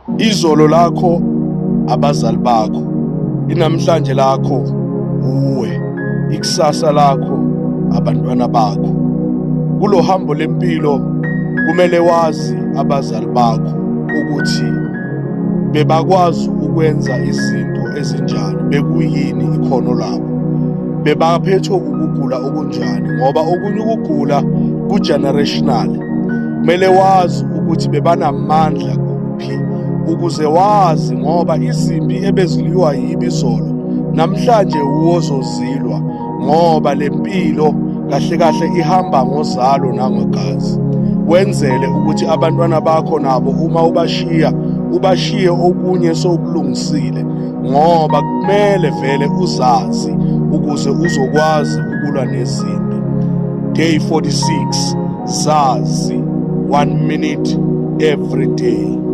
Izolo lakho abazali bakho, inamhlanje lakho uwe, ikusasa lakho abantwana bakho. Kulo hambo lempilo kumele wazi abazali bakho ukuthi bebakwazi ukwenza izinto ezinjani, bekuyini ikhono labo, bebaphethwe ukugula okunjani, ngoba okunye ukugula ku-generational. Kumele wazi ukuthi bebanamandla kuphi, ukuze wazi, ngoba izimpi ebeziliwa yibi izolo namhlanje uwozozilwa, ngoba le mpilo kahle kahle ihamba ngozalo nangogazi. Wenzele ukuthi abantwana bakho nabo uma ubashiye okunye sokulungisile, ngoba kumele vele uzazi ukuze uzokwazi ukulwa nezimpi. Day 46, zazi 1 minute every day.